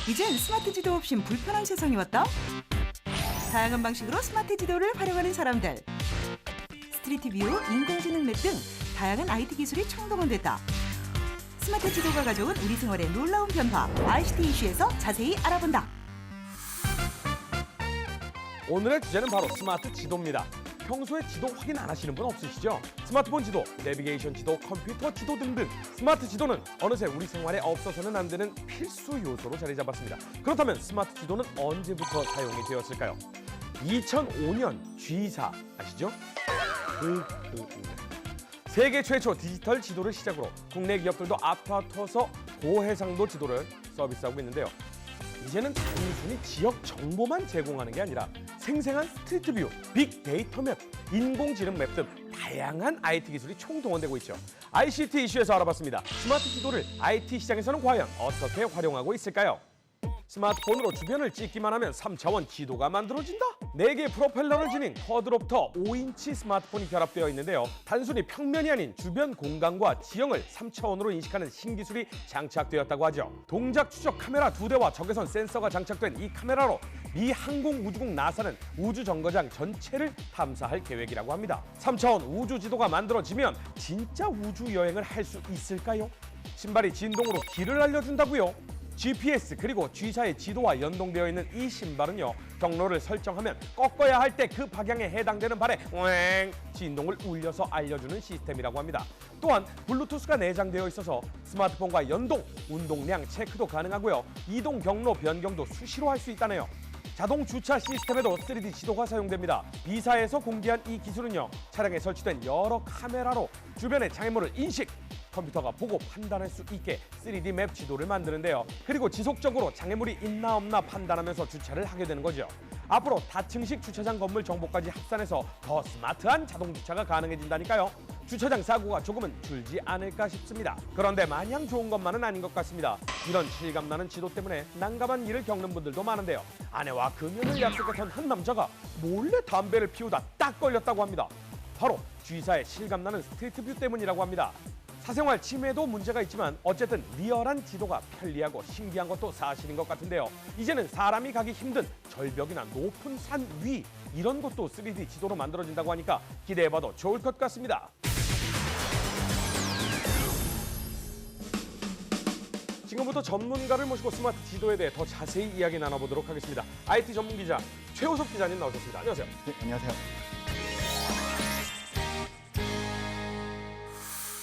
이젠 스마트 지도 없인 불편한 세상이 왔다. 다양한 방식으로 스마트 지도를 활용하는 사람들. 스트리트 뷰, 인공지능 맵 등 다양한 IT 기술이 총동원됐다. 스마트 지도가 가져온 우리 생활의 놀라운 변화, ICT 이슈에서 자세히 알아본다. 오늘의 주제는 바로 스마트 지도입니다. 평소에 지도 확인 안 하시는 분 없으시죠? 스마트폰 지도, 내비게이션 지도, 컴퓨터 지도 등등 스마트 지도는 어느새 우리 생활에 없어서는 안 되는 필수 요소로 자리 잡았습니다. 그렇다면 스마트 지도는 언제부터 사용이 되었을까요? 2005년 G사 아시죠? 세계 최초 디지털 지도를 시작으로 국내 기업들도 앞다퉈서 고해상도 지도를 서비스하고 있는데요. 이제는 단순히 지역 정보만 제공하는 게 아니라 생생한 스트리트 뷰, 빅데이터 맵, 인공지능 맵 등 다양한 IT 기술이 총동원되고 있죠. ICT 이슈에서 알아봤습니다. 스마트 지도를 IT 시장에서는 과연 어떻게 활용하고 있을까요? 스마트폰으로 주변을 찍기만 하면 3차원 지도가 만들어진다? 4개의 프로펠러를 지닌 쿼드롭터 5인치 스마트폰이 결합되어 있는데요. 단순히 평면이 아닌 주변 공간과 지형을 3차원으로 인식하는 신기술이 장착되었다고 하죠. 동작 추적 카메라 2대와 적외선 센서가 장착된 이 카메라로 미 항공우주국 나사는 우주정거장 전체를 탐사할 계획이라고 합니다. 3차원 우주 지도가 만들어지면 진짜 우주 여행을 할 수 있을까요? 신발이 진동으로 길을 알려준다고요? GPS 그리고 G사의 지도와 연동되어 있는 이 신발은요, 경로를 설정하면 꺾어야 할 때 그 방향에 해당되는 발에 왱 진동을 울려서 알려주는 시스템이라고 합니다. 또한 블루투스가 내장되어 있어서 스마트폰과 연동, 운동량 체크도 가능하고요. 이동 경로 변경도 수시로 할 수 있다네요. 자동 주차 시스템에도 3D 지도가 사용됩니다. B사에서 공개한 이 기술은요, 차량에 설치된 여러 카메라로 주변의 장애물을 인식, 컴퓨터가 보고 판단할 수 있게 3D 맵 지도를 만드는데요. 그리고 지속적으로 장애물이 있나 없나 판단하면서 주차를 하게 되는 거죠. 앞으로 다층식 주차장 건물 정보까지 합산해서 더 스마트한 자동 주차가 가능해진다니까요. 주차장 사고가 조금은 줄지 않을까 싶습니다. 그런데 마냥 좋은 것만은 아닌 것 같습니다. 이런 실감나는 지도 때문에 난감한 일을 겪는 분들도 많은데요. 아내와 금연을 약속했던 한 남자가 몰래 담배를 피우다 딱 걸렸다고 합니다. 바로 G사의 실감나는 스트리트 뷰 때문이라고 합니다. 사생활 침해도 문제가 있지만 어쨌든 리얼한 지도가 편리하고 신기한 것도 사실인 것 같은데요. 이제는 사람이 가기 힘든 절벽이나 높은 산 위, 이런 것도 3D 지도로 만들어진다고 하니까 기대해봐도 좋을 것 같습니다. 지금부터 전문가를 모시고 스마트 지도에 대해 더 자세히 이야기 나눠보도록 하겠습니다. IT 전문 기자 최호섭 기자님 나오셨습니다. 안녕하세요. 네, 안녕하세요.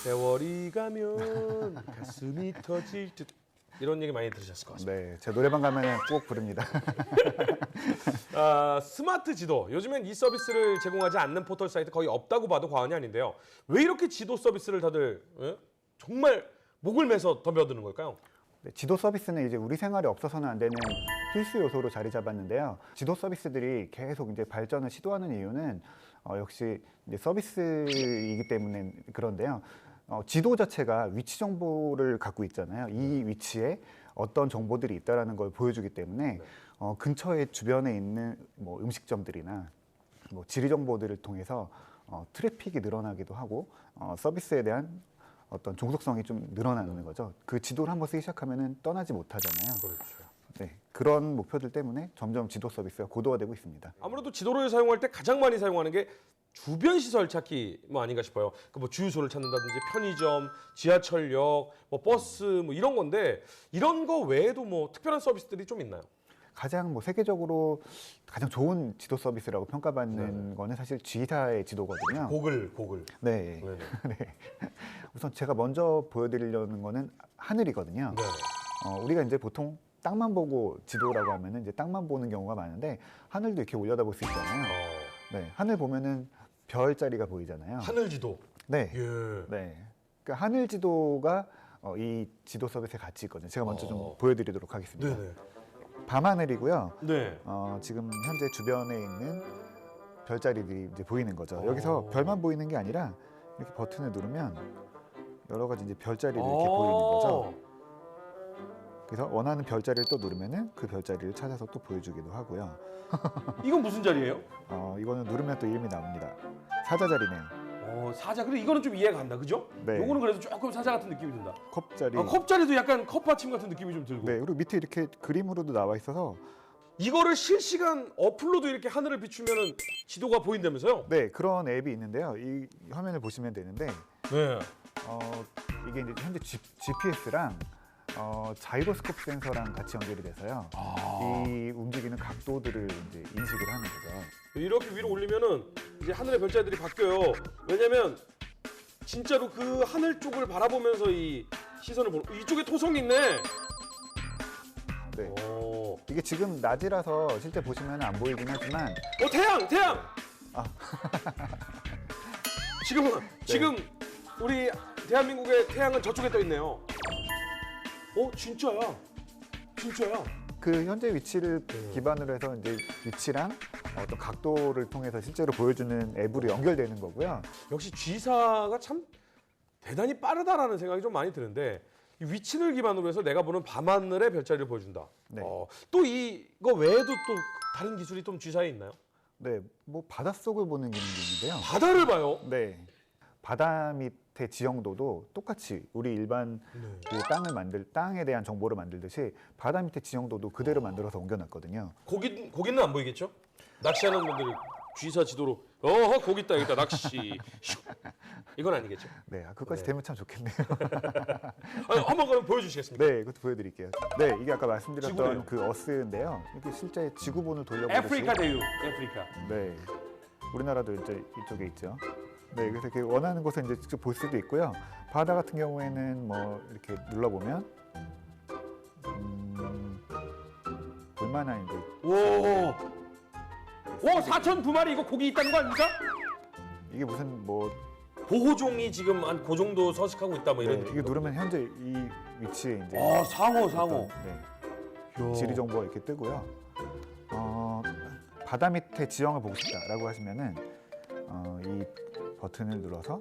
세월이 가면 가슴이 터질 듯, 이런 얘기 많이 들으셨을 것 같습니다. 네, 제 노래방 가면 꼭 부릅니다. 스마트 지도, 요즘엔 이 서비스를 제공하지 않는 포털 사이트 거의 없다고 봐도 과언이 아닌데요. 왜 이렇게 지도 서비스를 다들 정말 목을 매서 덤벼드는 걸까요? 네, 지도 서비스는 이제 우리 생활에 없어서는 안 되는 필수 요소로 자리 잡았는데요. 지도 서비스들이 계속 이제 발전을 시도하는 이유는 역시 이제 서비스이기 때문에 그런데요. 지도 자체가 위치 정보를 갖고 있잖아요. 이 위치에 어떤 정보들이 있다라는 걸 보여주기 때문에 근처에 주변에 있는 뭐 음식점들이나 뭐 지리 정보들을 통해서 트래픽이 늘어나기도 하고 서비스에 대한 어떤 종속성이 좀 늘어나는 거죠. 그 지도를 한번 쓰기 시작하면은 떠나지 못하잖아요. 그렇죠. 네, 그런 목표들 때문에 점점 지도 서비스가 고도화되고 있습니다. 아무래도 지도를 사용할 때 가장 많이 사용하는 게 주변 시설 찾기 뭐 아닌가 싶어요. 그 뭐 주유소를 찾는다든지 편의점, 지하철역, 뭐 버스 뭐 이런 건데, 이런 거 외에도 뭐 특별한 서비스들이 좀 있나요? 가장 뭐 세계적으로 가장 좋은 지도 서비스라고 평가받는 거는 사실 G사의 지도거든요. 고글. 네. 네네. 네. 우선 제가 먼저 보여드리려는 거는 하늘이거든요. 네. 우리가 이제 보통 땅만 보고 지도라고 하면은 이제 땅만 보는 경우가 많은데 하늘도 이렇게 올려다볼 수 있잖아요. 네. 하늘 보면은 별자리가 보이잖아요. 하늘 지도. 네. 예. 네. 그러니까 하늘 지도가 이 지도 서비스의 가치 있거든요. 제가 먼저 좀 보여드리도록 하겠습니다. 네네. 밤하늘이고요. 네. 지금 현재 주변에 있는 별자리들이 이제 보이는 거죠. 여기서 별만 보이는 게 아니라 이렇게 버튼을 누르면 여러 가지 이제 별자리들이 이렇게 보이는 거죠. 그래서 원하는 별자리를 또 누르면은 그 별자리를 찾아서 또 보여주기도 하고요. 이건 무슨 자리예요? 이거는 누르면 또 이름이 나옵니다. 사자자리네요. 사자. 그래 이거는 좀 이해가 간다, 그죠? 네. 요거는 그래도 조금 사자 같은 느낌이 든다. 컵자리. 컵자리도 약간 컵받침 같은 느낌이 좀 들고. 네, 그리고 밑에 이렇게 그림으로도 나와 있어서 이거를 실시간 어플로도 이렇게 하늘을 비추면은 지도가 보인다면서요? 네, 그런 앱이 있는데요. 이 화면을 보시면 되는데 네. 이게 이제 현재 GPS랑 자이로스코프 센서랑 같이 연결이 돼서요. 이 움직이는 각도들을 이제 인식을 하는 거죠. 이렇게 위로 올리면은 이제 하늘의 별자리들이 바뀌어요. 왜냐면 진짜로 그 하늘 쪽을 바라보면서 이 시선을 보는. 이쪽에 토성이 있네. 네. 오. 이게 지금 낮이라서 실제 보시면 안 보이긴 하지만 태양. 아. 지금 우리 대한민국의 태양은 저쪽에 떠 있네요. 진짜야. 그 현재 위치를 기반으로 해서 이제 위치랑 어떤 각도를 통해서 실제로 보여주는 앱으로 연결되는 거고요. 역시 G사가 참 대단히 빠르다라는 생각이 좀 많이 드는데 이 위치를 기반으로 해서 내가 보는 밤하늘의 별자리를 보여준다. 네. 또 이거 외에도 또 다른 기술이 좀 G사에 있나요? 네, 뭐 바닷속을 보는 기능이 있는데요. 바다를 봐요. 네. 바다 밑의 지형도도 똑같이 우리 일반 그 땅에 대한 정보를 만들듯이 바다 밑의 지형도도 그대로 만들어서 옮겨놨거든요. 고기는 안 보이겠죠? 낚시하는 분들 G사 지도로 고기 있다 여기다 낚시. 이건 아니겠죠? 네, 그것까지 네. 되면 참 좋겠네요. 한번 그럼 보여주시겠습니까? 네, 이것도 보여드릴게요. 네, 이게 아까 말씀드렸던 지구네요. 그 어스인데요. 이게 실제 지구본을 돌려보듯이 아프리카 대륙. 아프리카. 네, 우리나라도 이제 이쪽에 있죠. 네, 그래서 이렇게 원하는 곳을 이제 직접 볼 수도 있고요. 바다 같은 경우에는 뭐 이렇게 눌러보면 볼만한 이제 오 4천 두 마리 이거 고기 있다는 거 아닙니까? 이게 무슨 뭐 보호종이 지금 한 그 정도 서식하고 있다 뭐 이런 네, 느낌. 이게 누르면 현재 이 위치에 이제 상어. 어떤, 네, 지리 정보가 이렇게 뜨고요. 바다 밑에 지형을 보고 싶다라고 하시면은 이 버튼을 눌러서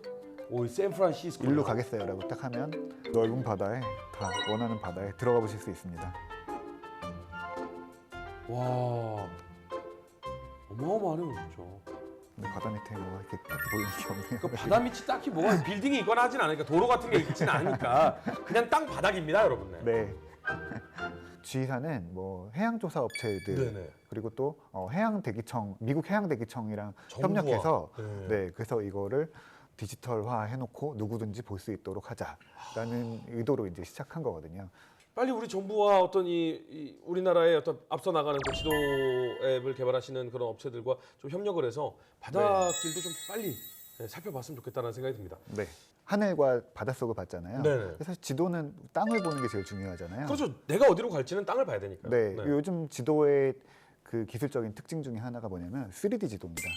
오 샌프란시스코. 일로 가겠어요라고 딱 하면 넓은 바다에 다 원하는 바다에 들어가 보실 수 있습니다. 와 어마어마하네요 진짜. 근데 바다 밑에 뭐 이렇게 딱 보이는 게 없네요. 그 바다 밑이 딱히 뭐가 빌딩이 있거나 하진 않으니까 도로 같은 게 있진 않으니까 그냥 땅 바닥입니다 여러분들. 네. G사는 뭐 해양조사 업체들 네네. 그리고 또 해양대기청 미국 해양대기청이랑 정부와. 협력해서 네. 네, 그래서 이거를 디지털화 해놓고 누구든지 볼 수 있도록 하자라는 의도로 이제 시작한 거거든요. 빨리 우리 정부와 어떤 이 우리나라의 어떤 앞서 나가는 그 지도 앱을 개발하시는 그런 업체들과 좀 협력을 해서 바닷길도 좀 빨리 살펴봤으면 좋겠다는 생각이 듭니다. 네. 하늘과 바닷속을 봤잖아요. 네네. 그래서 지도는 땅을 보는 게 제일 중요하잖아요. 그렇죠. 내가 어디로 갈지는 땅을 봐야 되니까. 네. 요즘 지도의 그 기술적인 특징 중에 하나가 뭐냐면 3D 지도입니다.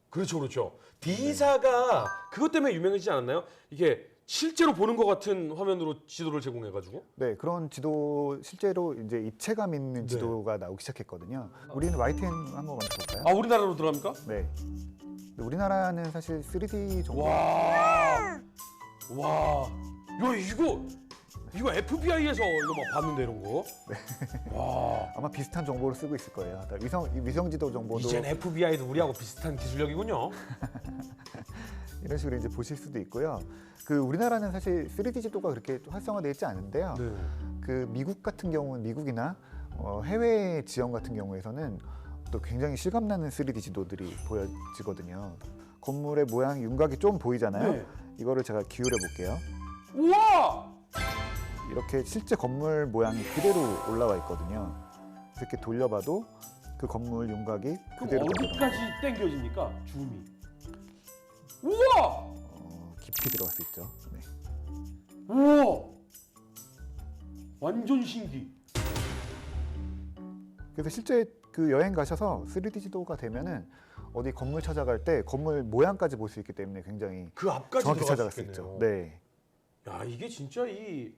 그렇죠. D사가 그것 때문에 유명해지지 않았나요? 이게 실제로 보는 것 같은 화면으로 지도를 제공해가지고. 네, 그런 지도 실제로 이제 입체감 있는 지도가 나오기 시작했거든요. 우리는 YTN 한번 먼저 볼까요? 우리나라로 들어갑니까? 네. 우리나라는 사실 3D 정보 와. 이거 FBI에서 이거 막 봤는데 이런 거. 와. 아마 비슷한 정보를 쓰고 있을 거예요. 다 위성 지도 정보도 이젠 FBI도 우리하고 비슷한 기술력이군요. 이런 식으로 이제 보실 수도 있고요. 그 우리나라는 사실 3D 지도가 그렇게 활성화되어 있지 않은데요. 네. 그 미국 같은 경우는 미국이나 해외 지형 같은 경우에서는 또 굉장히 실감나는 3D 지도들이 보여지거든요. 건물의 모양, 윤곽이 좀 보이잖아요. 네. 이거를 제가 기울여 볼게요. 우와! 이렇게 실제 건물 모양이 그대로 올라와 있거든요. 이렇게 돌려봐도 그 건물 윤곽이 그대로 그럼 어디까지 당겨집니까? 줌이. 우와! 깊이 들어갈 수 있죠. 네. 우와! 완전 신기. 그래서 실제 그 여행 가셔서 3D 지도가 되면은 어디 건물 찾아갈 때 건물 모양까지 볼 수 있기 때문에 굉장히 그 앞까지 정확히 들어갈 찾아갈 수 수 있죠. 있겠네요. 네. 야, 이게 진짜 이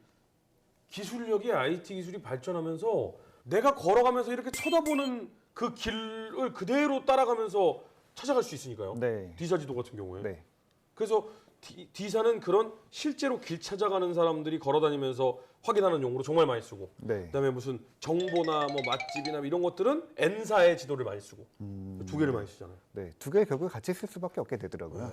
기술력이 IT 기술이 발전하면서 내가 걸어가면서 이렇게 쳐다보는 그 길을 그대로 따라가면서 찾아갈 수 있으니까요. 네. D사 지도 같은 경우에. 네. 그래서 D사는 그런 실제로 길 찾아가는 사람들이 걸어다니면서 확인하는 용으로 정말 많이 쓰고 네. 그다음에 무슨 정보나 뭐 맛집이나 이런 것들은 N사의 지도를 많이 쓰고 두 개를 많이 쓰잖아요. 네, 두 개의 벽을 같이 쓸 수밖에 없게 되더라고요.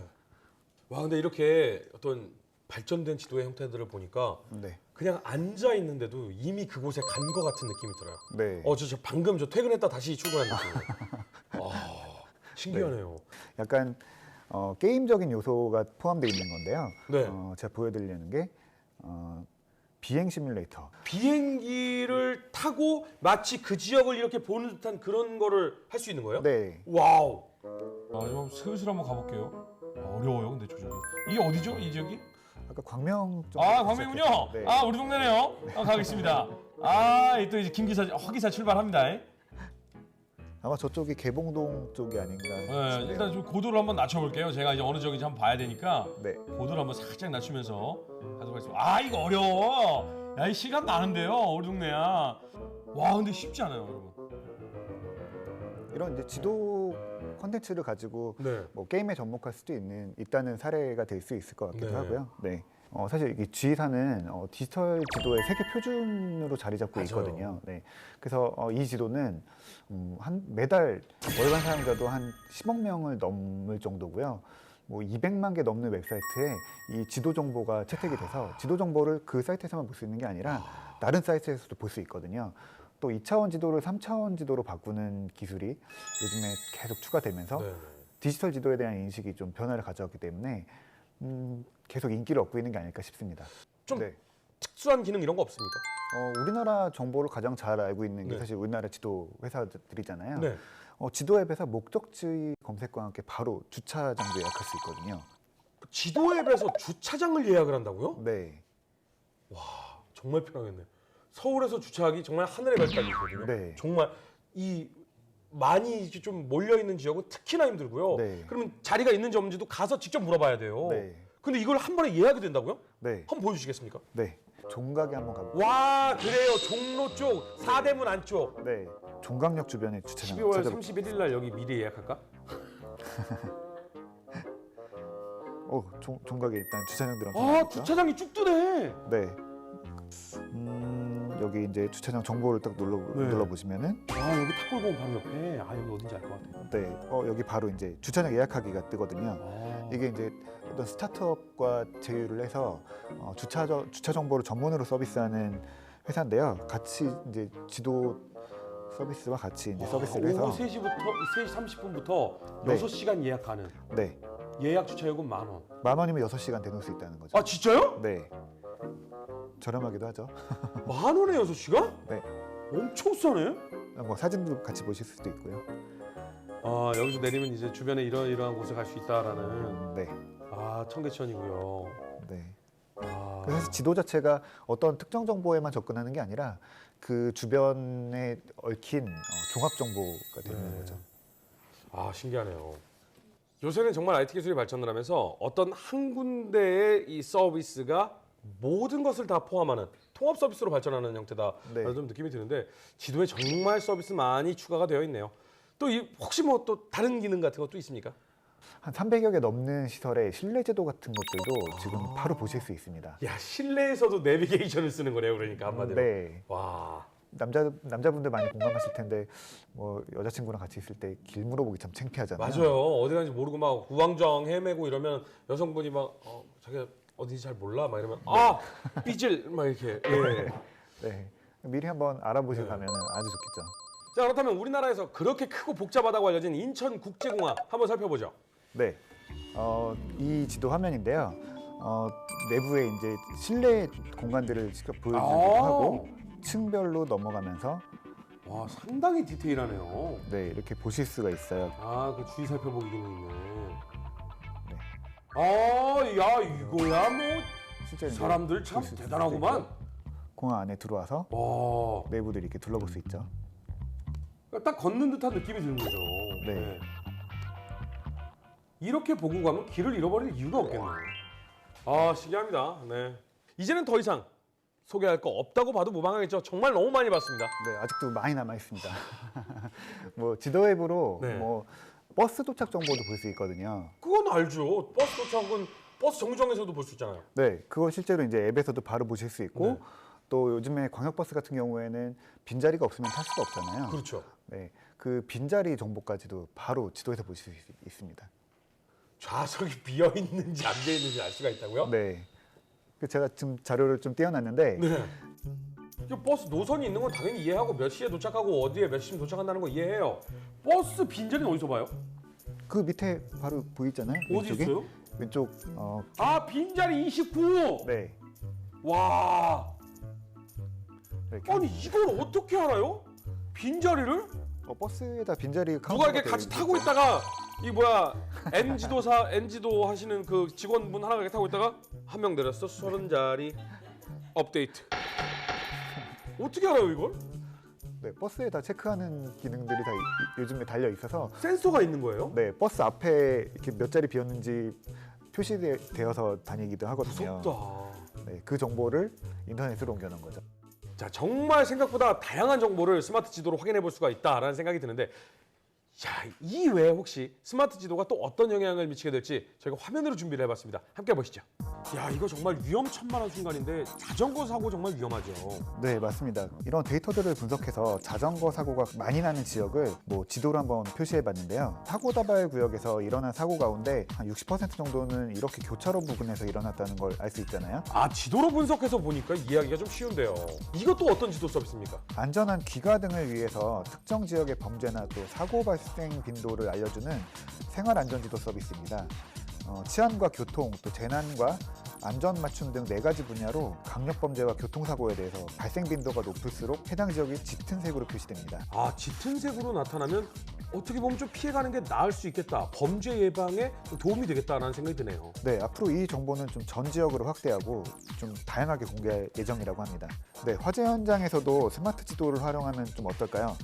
와 근데 이렇게 어떤 발전된 지도의 형태들을 보니까 네. 그냥 앉아 있는데도 이미 그곳에 간 것 같은 느낌이 들어요. 네. 저 방금 저 퇴근했다 다시 출근한 느낌이에요. 신기하네요. 약간 게임적인 요소가 포함되어 있는 건데요. 네. 제가 보여드리려는 게 비행 시뮬레이터. 비행기를 타고 마치 그 지역을 이렇게 보는 듯한 그런 거를 할 수 있는 거예요? 네. 와우. 좀 슬슬 한번 가볼게요. 어려워요, 근데 조절이. 이게 어디죠, 이 지역이? 아까 광명 쪽. 광명이군요. 네. 우리 동네네요. 가겠습니다. 또 이제 김기사, 허기사 출발합니다. 아마 저쪽이 개봉동 쪽이 아닌가. 네, 일단 좀 고도를 한번 낮춰볼게요. 제가 이제 어느 지역인지 한번 봐야 되니까 네. 고도를 한번 살짝 낮추면서 가도록 하겠습니다. 이거 어려워. 이 시간 많은데요, 우리 동네야. 와, 근데 쉽지 않아요, 여러분. 이런 이제 지도 콘텐츠를 가지고 네. 뭐 게임에 접목할 수도 있다는 사례가 될 수 있을 것 같기도 네. 하고요. 네. 사실 이 G사는 디지털 지도의 세계 표준으로 자리 잡고 맞아요. 있거든요. 네. 그래서 이 지도는 매달 월간 사용자도 한 10억 명을 넘을 정도고요. 뭐 200만 개 넘는 웹사이트에 이 지도 정보가 채택이 돼서 지도 정보를 그 사이트에서만 볼 수 있는 게 아니라 다른 사이트에서도 볼 수 있거든요. 또 2차원 지도를 3차원 지도로 바꾸는 기술이 요즘에 계속 추가되면서 네. 디지털 지도에 대한 인식이 좀 변화를 가져왔기 때문에 계속 인기를 얻고 있는 게 아닐까 싶습니다. 좀 네. 특수한 기능 이런 거 없습니까? 우리나라 정보를 가장 잘 알고 있는 게 네. 사실 우리나라 지도 회사들이잖아요. 네. 지도 앱에서 목적지 검색과 함께 바로 주차장도 예약할 수 있거든요. 지도 앱에서 주차장을 예약을 한다고요? 네. 정말 편하겠네. 서울에서 주차하기 정말 하늘의 별따기거든요. 네. 정말 이 많이 이렇게 좀 몰려 있는 지역은 특히나 힘들고요. 네. 그러면 자리가 있는지 없는지도 가서 직접 물어봐야 돼요. 네. 근데 이걸 한 번에 예약이 된다고요? 네. 한번 보여주시겠습니까? 네. 종각에 한번 가볼게요. 와 그래요. 종로 쪽, 사대문 안쪽. 네. 종각역 주변에 주차장 12월 찾아볼게요. 31일 날 여기 미리 예약할까? 종각에 일단 주차장 들어가면 주차장이 쭉 뜨네. 네. 여기 이제 주차장 정보를 딱 네. 눌러보시면은 여기 탑골공 바로 옆에. 여기 어딘지 알 것 같아요. 네. 여기 바로 이제 주차장 예약하기가 뜨거든요. 이게 이제 어떤 스타트업과 제휴를 해서 주차 정보를 전문으로 서비스하는 회사인데요. 같이 이제 지도 서비스와 같이 이제 서비스를 해서 오후 3시 30분부터 네. 6시간 예약하는 네. 예약 주차 요금 10,000원. 10,000원이면 6시간 대놓을 수 있다는 거죠. 진짜요? 네. 저렴하기도 하죠. 10,000원에 6시간? 네. 엄청 싸네. 뭐 사진도 같이 보실 수도 있고요. 여기서 내리면 이제 주변에 이러이러한 곳에 갈 수 있다라는. 네. 청계천이고요. 네. 그래서 지도 자체가 어떤 특정 정보에만 접근하는 게 아니라 그 주변에 얽힌 종합 정보가 되는 거죠. 신기하네요. 요새는 정말 IT 기술이 발전을 하면서 어떤 한 군데의 이 서비스가 모든 것을 다 포함하는 통합 서비스로 발전하는 형태다. 네. 라는 좀 느낌이 드는데 지도에 정말 서비스 많이 추가가 되어 있네요. 또 혹시 뭐 또 다른 기능 같은 것도 있습니까? 한 300여 개 넘는 시설에 실내 제도 같은 것들도 지금 바로 보실 수 있습니다. 야 실내에서도 내비게이션을 쓰는 거네요. 그러니까 한마디로. 네. 와. 남자분들 많이 공감하실 텐데 뭐 여자친구랑 같이 있을 때 길 물어보기 참 창피하잖아요. 맞아요. 어디 가는지 모르고 막 우왕좌왕 헤매고 이러면 여성분이 막 자기가 어딘지 잘 몰라 막 이러면 삐질 막 이렇게. 예. 네. 미리 한번 알아보시고 네. 가면 아주 좋겠죠. 자 그렇다면 우리나라에서 그렇게 크고 복잡하다고 알려진 인천국제공항 한번 살펴보죠. 네. 이 지도 화면인데요. 내부에 이제 실내 공간들을 직접 보여주기도 하고 층별로 넘어가면서 와 상당히 디테일하네요. 네, 이렇게 보실 수가 있어요. 그 주위 살펴보기 기능이 있네. 네. 야 이거야 뭐 실제 이제 사람들 참 보실 수 대단하구만. 있고, 공항 안에 들어와서 와, 내부들 이렇게 둘러볼 수 있죠. 딱 걷는 듯한 느낌이 드는 거죠. 네. 이렇게 보고 가면 길을 잃어버릴 이유가 없겠네요. 신기합니다. 네. 이제는 더 이상 소개할 거 없다고 봐도 무방하겠죠. 정말 너무 많이 봤습니다. 네, 아직도 많이 남아 있습니다. 뭐 지도 앱으로 네. 뭐 버스 도착 정보도 볼 수 있거든요. 그건 알죠. 버스 도착은 버스 정류장에서도 볼 수 있잖아요. 네, 그거 실제로 이제 앱에서도 바로 보실 수 있고 네. 또 요즘에 광역버스 같은 경우에는 빈자리가 없으면 탈 수가 없잖아요. 그렇죠. 네, 그 빈자리 정보까지도 바로 지도에서 보실 수 있습니다. 좌석이 비어 있는지 안 비어 있는지 알 수가 있다고요? 네, 그 제가 지금 자료를 좀 띄워놨는데 네. 이 버스 노선이 있는 건 당연히 이해하고 몇 시에 도착하고 어디에 몇 시쯤 도착한다는 거 이해해요. 버스 빈자리는 어디서 봐요? 그 밑에 바로 보이잖아요. 어디 왼쪽에? 있어요? 왼쪽 아, 빈자리 29. 네. 와. 이렇게. 아니 이걸 어떻게 알아요? 빈자리를? 버스에다 빈자리 누가 카운터가 이렇게 되어 같이 있는 타고 거죠. 있다가 이 NG도 하시는 그 직원분 하나가 이렇게 타고 있다가 한 명 내렸어. 30자리 업데이트. 어떻게 알아요 이걸? 네, 버스에다 체크하는 기능들이 다 요즘에 달려 있어서 센서가 있는 거예요? 네, 버스 앞에 이렇게 몇 자리 비었는지 표시되어서 다니기도 하거든요. 무섭다. 네, 그 정보를 인터넷으로 옮겨놓은 거죠. 자, 정말 생각보다 다양한 정보를 스마트 지도로 확인해 볼 수가 있다라는 생각이 드는데, 야, 이 외에 혹시 스마트 지도가 또 어떤 영향을 미치게 될지 저희가 화면으로 준비를 해봤습니다. 함께 보시죠. 야, 이거 정말 위험천만한 순간인데 자전거 사고 정말 위험하죠. 네, 맞습니다. 이런 데이터들을 분석해서 자전거 사고가 많이 나는 지역을 지도로 한번 표시해 봤는데요. 사고 다발 구역에서 일어난 사고 가운데 한 60% 정도는 이렇게 교차로 부근에서 일어났다는 걸 알 수 있잖아요. 아, 지도로 분석해서 보니까 이해하기가 좀 쉬운데요. 이것도 어떤 지도 서비스입니까? 안전한 귀가 등을 위해서 특정 지역의 범죄나 또 사고 발생 빈도를 알려주는 생활안전지도 서비스입니다. 치안과 교통, 또 재난과 안전 맞춤 등 4가지 분야로 강력범죄와 교통사고에 대해서 발생 빈도가 높을수록 해당 지역이 짙은 색으로 표시됩니다. 아, 짙은 색으로 나타나면 어떻게 보면 좀 피해가는 게 나을 수 있겠다. 범죄 예방에 좀 도움이 되겠다라는 생각이 드네요. 네, 앞으로 이 정보는 좀 전 지역으로 확대하고 좀 다양하게 공개할 예정이라고 합니다. 네, 화재 현장에서도 스마트 지도를 활용하면 좀 어떨까요?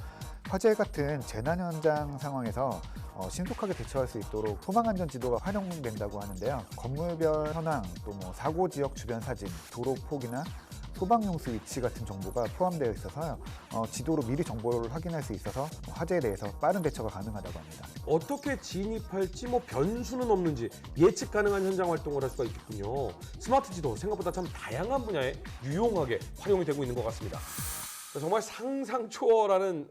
화재 같은 재난 현장 상황에서 신속하게 대처할 수 있도록 소방안전 지도가 활용된다고 하는데요. 건물별 현황, 또 사고 지역 주변 사진, 도로 폭이나 소방용수 위치 같은 정보가 포함되어 있어서요. 지도로 미리 정보를 확인할 수 있어서 화재에 대해서 빠른 대처가 가능하다고 합니다. 어떻게 진입할지 변수는 없는지 예측 가능한 현장 활동을 할 수가 있겠군요. 스마트 지도 생각보다 참 다양한 분야에 유용하게 활용이 되고 있는 것 같습니다. 정말 상상 초월하는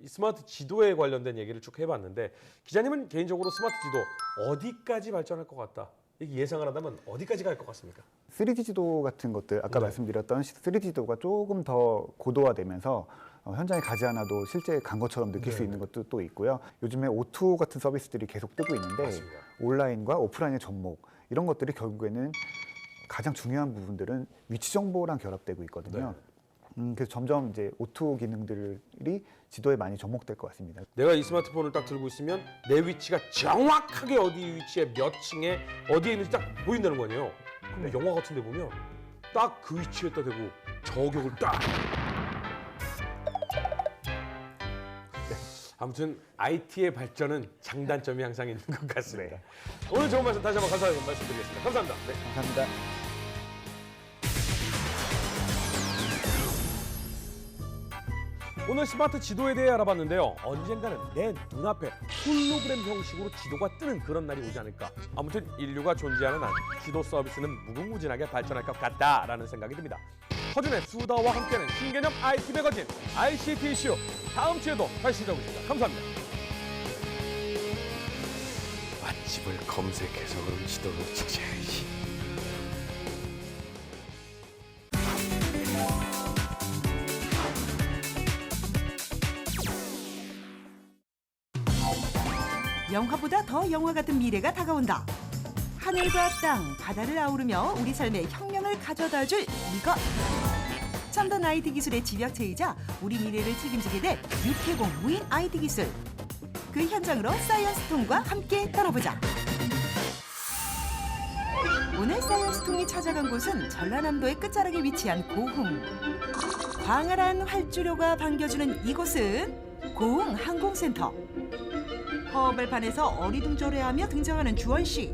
이 스마트 지도에 관련된 얘기를 쭉 해봤는데, 기자님은 개인적으로 스마트 지도 어디까지 발전할 것 같다, 이게 예상을 한다면 어디까지 갈 것 같습니까? 3D 지도 같은 것들, 아까 네. 말씀드렸던 3D 지도가 조금 더 고도화되면서 현장에 가지 않아도 실제 간 것처럼 느낄 수 네. 있는 것도 또 있고요. 요즘에 O2O 같은 서비스들이 계속 뜨고 있는데 맞습니다. 온라인과 오프라인의 접목, 이런 것들이 결국에는 가장 중요한 부분들은 위치 정보랑 결합되고 있거든요. 그래서 점점 이제 O2O 기능들이 지도에 많이 접목될 것 같습니다. 내가 이 스마트폰을 딱 들고 있으면 내 위치가 정확하게 어디 위치에 몇 층에 어디에 있는지 딱 보인다는 거 아니에요. 근데 영화 같은 데 보면 딱 그 위치에다 대고 저격을 딱. 아무튼 IT의 발전은 장단점이 항상 있는 것 같습니다. 오늘 좋은 말씀 다시 한번 감사하는 말씀드리겠습니다. 감사합니다. 네. 감사합니다. 오늘 스마트 지도에 대해 알아봤는데요. 언젠가는 내 눈앞에 홀로그램 형식으로 지도가 뜨는 그런 날이 오지 않을까. 아무튼 인류가 존재하는 한 지도 서비스는 무궁무진하게 발전할 것 같다라는 생각이 듭니다. 허준의 수다와 함께하는 신개념 IT 매거진 ICT 이슈, 다음 주에도 다시 찾아오겠습니다. 감사합니다. 맛집을 검색해서 그럼 지도를 찾아야지. 영화보다 더 영화 같은 미래가 다가온다. 하늘과 땅, 바다를 아우르며 우리 삶에 혁명을 가져다줄 이것. 첨단 IT 기술의 집약체이자 우리 미래를 책임지게 될 육해공 무인 IT 기술. 그 현장으로 사이언스통과 함께 떠나보자. 오늘 사이언스통이 찾아간 곳은 전라남도의 끝자락에 위치한 고흥. 광활한 활주로가 반겨주는 이곳은 고흥 항공센터. 허벌판에서 어리둥절해하며 등장하는 주원 씨.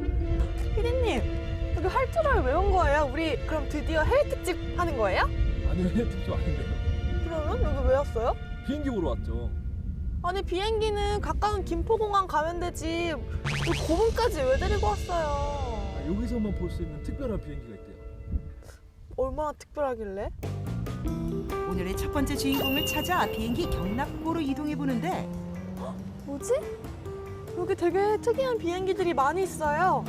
피디님, 여기 활주로를 왜 온 거예요? 우리 그럼 드디어 해외 특집 하는 거예요? 아니 왜 특집 아닌데요? 그러면 여기 왜 왔어요? 비행기 보러 왔죠. 아니 비행기는 가까운 김포공항 가면 되지 왜 고흥까지 왜 데리고 왔어요? 여기서만 볼 수 있는 특별한 비행기가 있대요. 얼마나 특별하길래? 오늘의 첫 번째 주인공을 찾아 비행기 경락고로 이동해 보는데 뭐지? 여기 되게 특이한 비행기들이 많이 있어요.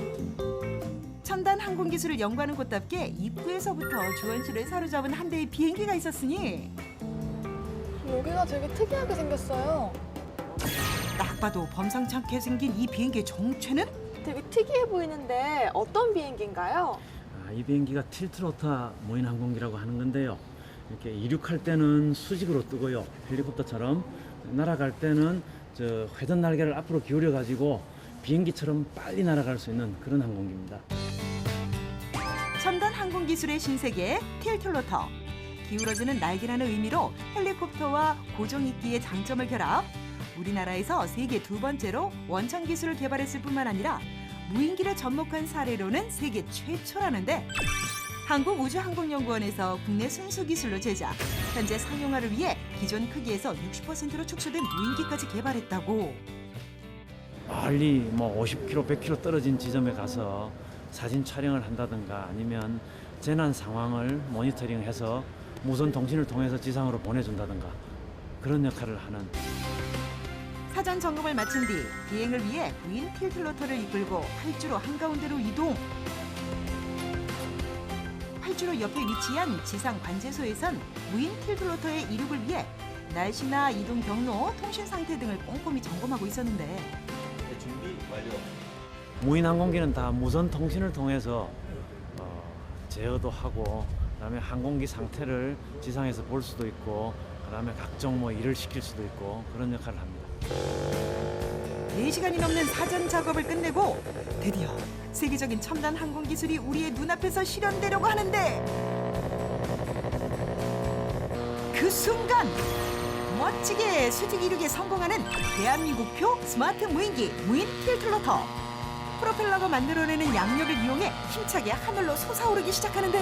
첨단 항공 기술을 연구하는 곳답게 입구에서부터 주원 씨를 사로잡은 한 대의 비행기가 있었으니 여기가 되게 특이하게 생겼어요. 딱 봐도 범상찮게 생긴 이 비행기의 정체는 되게 특이해 보이는데 어떤 비행기인가요? 이 비행기가 틸트로터 무인 항공기라고 하는 건데요. 이렇게 이륙할 때는 수직으로 뜨고요. 헬리콥터처럼 날아갈 때는 저 회전 날개를 앞으로 기울여 가지고 비행기처럼 빨리 날아갈 수 있는 그런 항공기입니다. 첨단 항공 기술의 신세계 틸트로터. 기울어지는 날개라는 의미로 헬리콥터와 고정익기의 장점을 결합. 우리나라에서 세계 두 번째로 원천 기술을 개발했을 뿐만 아니라 무인기를 접목한 사례로는 세계 최초라는데 한국우주항공연구원에서 국내 순수 기술로 제작. 현재 상용화를 위해 기존 크기에서 60%로 축소된 무인기까지 개발했다고. 멀리 뭐 50km, 100km 떨어진 지점에 가서 사진 촬영을 한다든가 아니면 재난 상황을 모니터링해서 무선 통신을 통해서 지상으로 보내준다든가 그런 역할을 하는. 사전 점검을 마친 뒤 비행을 위해 무인 틸트로터를 이끌고 활주로 한가운데로 이동. 활주로 옆에 위치한 지상 관제소에선 무인 틸트로터의 이륙을 위해 날씨나 이동 경로, 통신 상태 등을 꼼꼼히 점검하고 있었는데 준비 완료. 무인 항공기는 다 무선 통신을 통해서 제어도 하고 그다음에 항공기 상태를 지상에서 볼 수도 있고 그다음에 각종 뭐 일을 시킬 수도 있고 그런 역할을 합니다. 4시간이 넘는 사전 작업을 끝내고 드디어 세계적인 첨단 항공 기술이 우리의 눈앞에서 실현되려고 하는데 그 순간 멋지게 수직 이륙에 성공하는 대한민국표 스마트 무인기 무인 틸트로터. 프로펠러가 만들어내는 양력을 이용해 힘차게 하늘로 솟아오르기 시작하는데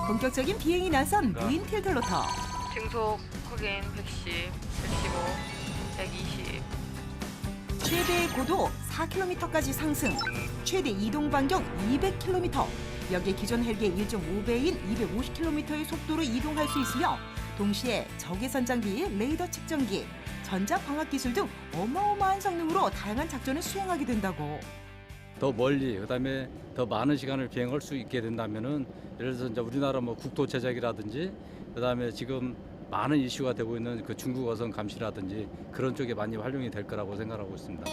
본격적인 비행이 나선 무인 틸트로터. 증속 확인 110, 115, 120. 최대 고도 4km까지 상승, 최대 이동 반경 200km. 여기에 기존 헬기의 1.5배인 250km의 속도로 이동할 수 있으며 동시에 적외선 장비, 레이더 측정기, 전자광학 기술 등 어마어마한 성능으로 다양한 작전을 수행하게 된다고. 더 멀리 그다음에 더 많은 시간을 비행할 수 있게 된다면은 예를 들어서 이제 우리나라 뭐 국도 제작이라든지 그다음에 지금 많은 이슈가 되고 있는 그 중국 어선 감시라든지 그런 쪽에 많이 활용이 될 거라고 생각하고 있습니다.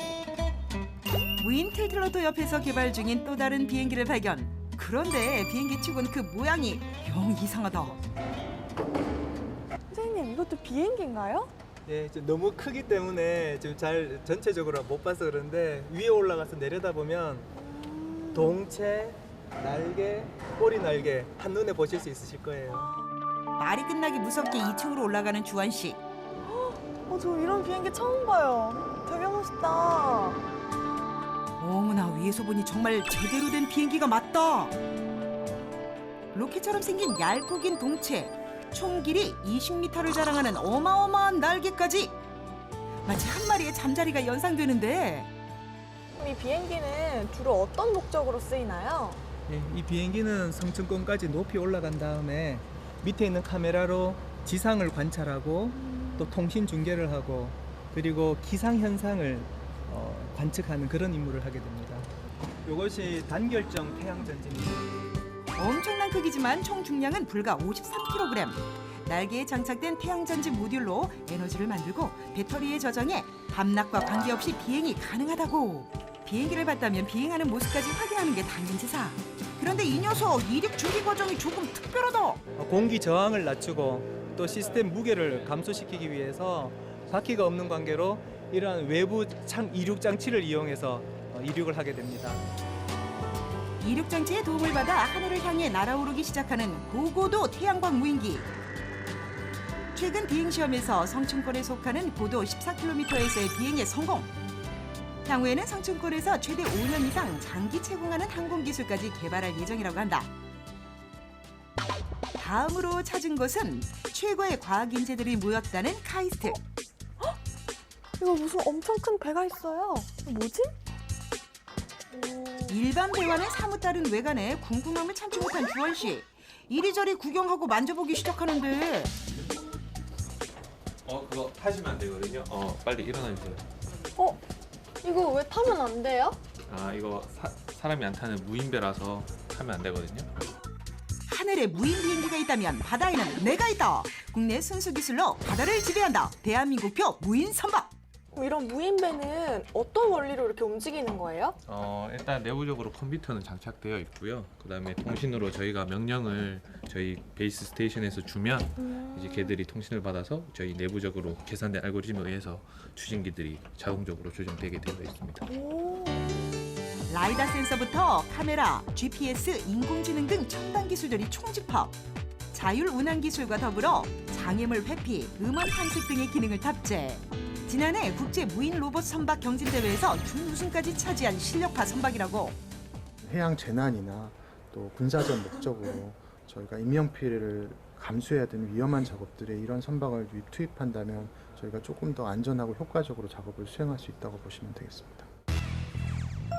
무인 틸트로터 옆에서 개발 중인 또 다른 비행기를 발견. 그런데 비행기 치고는 그 모양이 영 이상하다. 선생님, 이것도 비행기인가요? 네, 좀 너무 크기 때문에 지금 잘 전체적으로 못 봐서 그런데 위에 올라가서 내려다보면 동체, 날개, 꼬리 날개 한눈에 보실 수 있으실 거예요. 말이 끝나기 무섭게 2층으로 올라가는 주한 씨. 저 이런 비행기 처음 봐요. 되게 멋있다. 어머나, 위에서 보니 정말 제대로 된 비행기가 맞다. 로켓처럼 생긴 얇고 긴 동체, 총 길이 20m를 자랑하는 어마어마한 날개까지. 마치 한 마리의 잠자리가 연상되는데 이 비행기는 주로 어떤 목적으로 쓰이나요? 네, 이 비행기는 성층권까지 높이 올라간 다음에 밑에 있는 카메라로 지상을 관찰하고 또 통신 중계를 하고 그리고 기상 현상을 관측하는 그런 임무를 하게 됩니다. 이것이 단결정 태양 전진입니다. 엄청난 크기지만 총 중량은 불과 53kg. 날개에 장착된 태양전지 모듈로 에너지를 만들고 배터리에 저장해 밤낮과 관계없이 비행이 가능하다고. 비행기를 봤다면 비행하는 모습까지 확인하는 게 당연지사. 그런데 이 녀석 이륙 준비 과정이 조금 특별하다. 공기 저항을 낮추고 또 시스템 무게를 감소시키기 위해서 바퀴가 없는 관계로 이러한 외부 이륙 장치를 이용해서 이륙을 하게 됩니다. 이륙 장치의 도움을 받아 하늘을 향해 날아오르기 시작하는 고고도 태양광 무인기. 최근 비행 시험에서 성층권에 속하는 고도 14km에서의 비행에 성공. 향후에는 성층권에서 최대 5년 이상 장기 채공하는 항공 기술까지 개발할 예정이라고 한다. 다음으로 찾은 곳은 최고의 과학 인재들이 모였다는 카이스트. 이거 무슨 엄청 큰 배가 있어요. 이거 뭐지? 일반 배와는 사뭇 다른 외관에 궁금함을 참지 못한 주원 씨. 이리저리 구경하고 만져보기 시작하는데 그거 타시면 안 되거든요. 빨리 일어나 주세요. 이거 왜 타면 안 돼요? 이거 사람이 안 타는 무인배라서 타면 안 되거든요. 하늘에 무인 비행기가 있다면 바다에는 내가 있다. 국내 순수 기술로 바다를 지배한다. 대한민국표 무인 선박. 이런 무인배는 어떤 원리로 이렇게 움직이는 거예요? 일단 내부적으로 컴퓨터는 장착되어 있고요. 그다음에 통신으로 저희가 명령을 저희 베이스 스테이션에서 주면 이제 걔들이 통신을 받아서 저희 내부적으로 계산된 알고리즘에 의해서 추진기들이 자동적으로 조정되게 되어 있습니다. 라이다 센서부터 카메라, GPS, 인공지능 등 첨단 기술들이 총집합. 자율 운항 기술과 더불어 장애물 회피, 음원 탐색 등의 기능을 탑재. 지난해 국제 무인 로봇 선박 경진대회에서 준우승까지 차지한 실력파 선박이라고. 해양 재난이나 또 군사적 목적으로 저희가 인명피해를 감수해야 되는 위험한 작업들에 이런 선박을 투입한다면 저희가 조금 더 안전하고 효과적으로 작업을 수행할 수 있다고 보시면 되겠습니다.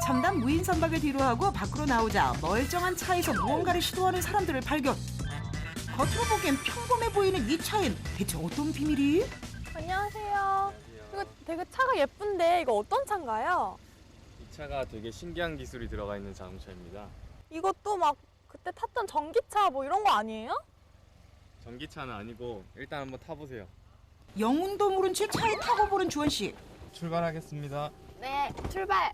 첨단 무인 선박을 뒤로하고 밖으로 나오자 멀쩡한 차에서 무언가를 시도하는 사람들을 발견. 겉으로 보기엔 평범해 보이는 이 차엔 대체 어떤 비밀이? 안녕하세요. 이거 되게 차가 예쁜데 이거 어떤 차인가요? 이 차가 되게 신기한 기술이 들어가 있는 자동차입니다. 이것도 막 그때 탔던 전기차 뭐 이런 거 아니에요? 전기차는 아니고 일단 한번 타보세요. 영혼도 모른 채 차에 타고 보는 주원 씨. 출발하겠습니다. 네, 출발.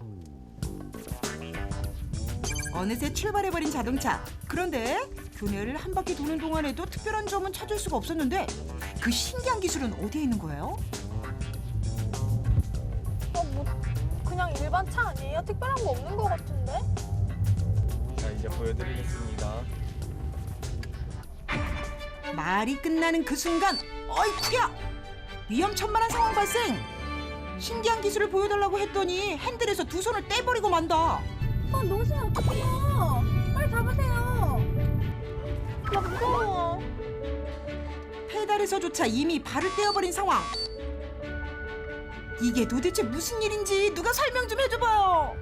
어느새 출발해버린 자동차. 그런데 교내를 한 바퀴 도는 동안에도 특별한 점은 찾을 수가 없었는데 그 신기한 기술은 어디에 있는 거예요? 뭐 그냥 일반 차 아니에요? 특별한 거 없는 거 같은데? 자, 이제 보여드리겠습니다. 말이 끝나는 그 순간 어이쿠야! 위험천만한 상황 발생! 신기한 기술을 보여달라고 했더니 핸들에서 두 손을 떼버리고 만다. 놓으시면 어떡해요? 빨리 잡으세요. 나 무서워. 페달에서조차 이미 발을 떼어버린 상황. 이게 도대체 무슨 일인지 누가 설명 좀 해줘봐요.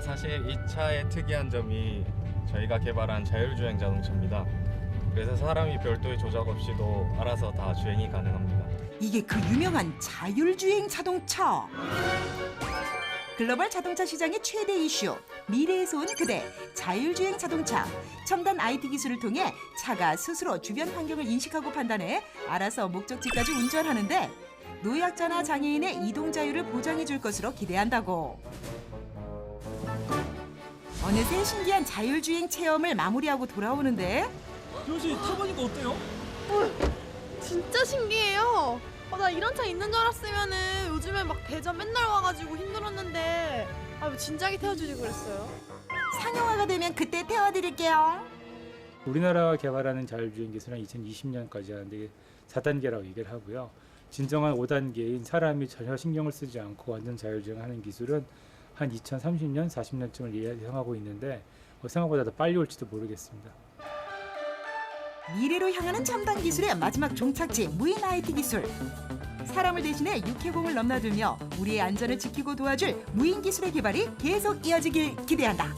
사실 이 차의 특이한 점이 저희가 개발한 자율주행 자동차입니다. 그래서 사람이 별도의 조작 없이도 알아서 다 주행이 가능합니다. 이게 그 유명한 자율주행 자동차. 글로벌 자동차 시장의 최대 이슈, 미래에서 온 그대, 자율주행 자동차. 첨단 IT 기술을 통해 차가 스스로 주변 환경을 인식하고 판단해 알아서 목적지까지 운전하는데 노약자나 장애인의 이동 자유를 보장해 줄 것으로 기대한다고. 어느새 신기한 자율주행 체험을 마무리하고 돌아오는데 주원 씨 타보니까 어때요? 진짜 신기해요. 나 이런 차 있는 줄 알았으면은 요즘에 막 대전 맨날 와가지고 힘들었는데 진작에 태워주지 그랬어요. 상용화가 되면 그때 태워드릴게요. 우리나라가 개발하는 자율주행 기술은 2020년까지 하는데 4단계라고 얘기를 하고요. 진정한 5단계인 사람이 전혀 신경을 쓰지 않고 완전 자율주행하는 기술은 한 2030년, 40년쯤을 예상하고 있는데 생각보다 더 빨리 올지도 모르겠습니다. 미래로 향하는 첨단 기술의 마지막 종착지 무인 IT 기술. 사람을 대신해 육해공을 넘나들며 우리의 안전을 지키고 도와줄 무인 기술의 개발이 계속 이어지길 기대한다.